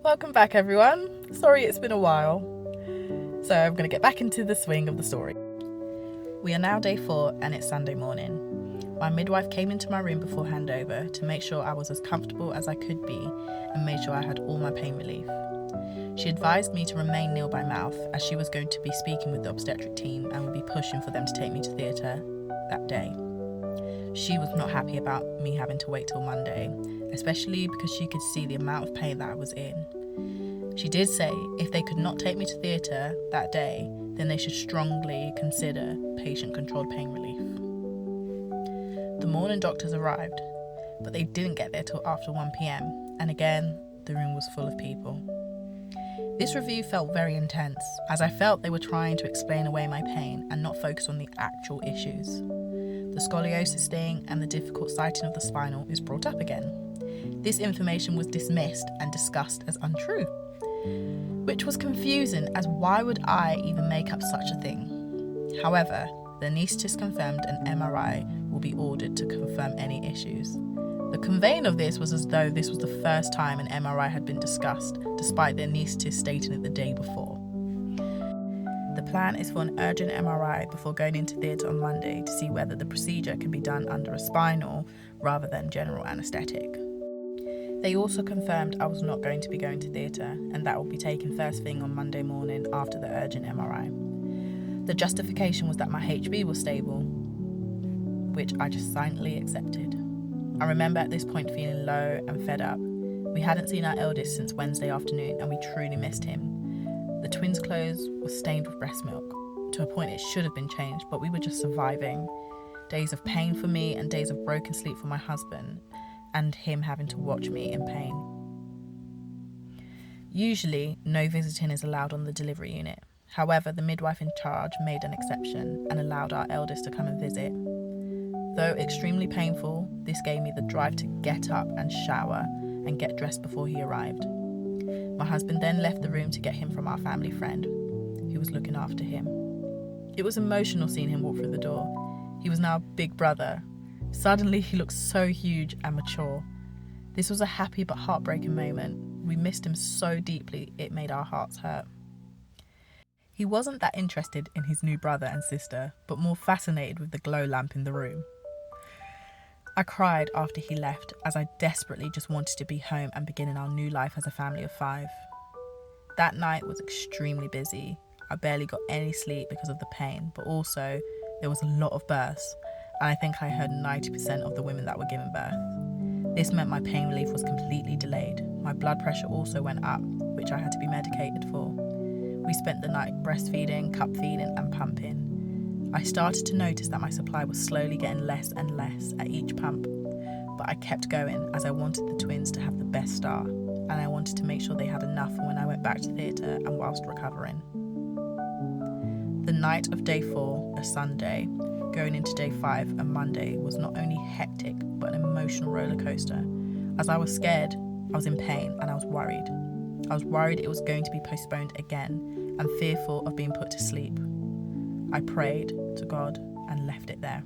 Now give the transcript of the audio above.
Welcome back, everyone. Sorry it's been a while. So I'm going to get back into the swing of the story. We are now day 4 and it's Sunday morning. My midwife came into my room before handover to make sure I was as comfortable as I could be and made sure I had all my pain relief. She advised me to remain nil by mouth as she was going to be speaking with the obstetric team and would be pushing for them to take me to theatre that day. She was not happy about me having to wait till Monday, especially because she could see the amount of pain that I was in. She did say if they could not take me to theatre that day, then they should strongly consider patient-controlled pain relief. The morning doctors arrived, but they didn't get there till after 1 p.m, and again, the room was full of people. This review felt very intense, as I felt they were trying to explain away my pain and not focus on the actual issues. The scoliosis thing and the difficult sighting of the spinal is brought up again. This information was dismissed and discussed as untrue, which was confusing, as why would I even make up such a thing? However, the anaesthetist confirmed an MRI will be ordered to confirm any issues. The conveying of this was as though this was the first time an MRI had been discussed, despite the anaesthetist stating it the day before. The plan is for an urgent MRI before going into theatre on Monday to see whether the procedure can be done under a spinal rather than general anaesthetic. They also confirmed I was not going to be going to theatre and that will be taken first thing on Monday morning after the urgent MRI. The justification was that my HB was stable, which I just silently accepted. I remember at this point feeling low and fed up. We hadn't seen our eldest since Wednesday afternoon and we truly missed him. The twins' clothes were stained with breast milk. To a point it should have been changed, but we were just surviving. Days of pain for me and days of broken sleep for my husband, and him having to watch me in pain. Usually, no visiting is allowed on the delivery unit. However, the midwife in charge made an exception and allowed our eldest to come and visit. Though extremely painful, this gave me the drive to get up and shower and get dressed before he arrived. My husband then left the room to get him from our family friend, who was looking after him. It was emotional seeing him walk through the door. He was now a big brother. Suddenly he looked so huge and mature. This was a happy but heartbreaking moment. We missed him so deeply it made our hearts hurt. He wasn't that interested in his new brother and sister, but more fascinated with the glow lamp in the room. I cried after he left, as I desperately just wanted to be home and beginning our new life as a family of 5. That night was extremely busy. I barely got any sleep because of the pain, but also there was a lot of births, and I think I heard 90% of the women that were giving birth. This meant my pain relief was completely delayed. My blood pressure also went up, which I had to be medicated for. We spent the night breastfeeding, cup feeding and pumping. I started to notice that my supply was slowly getting less and less at each pump, but I kept going as I wanted the twins to have the best start, and I wanted to make sure they had enough for when I went back to theatre and whilst recovering. The night of day 4, a Sunday, going into day 5, a Monday, was not only hectic but an emotional roller coaster. As I was scared, I was in pain and I was worried. I was worried it was going to be postponed again and fearful of being put to sleep. I prayed to God and left it there.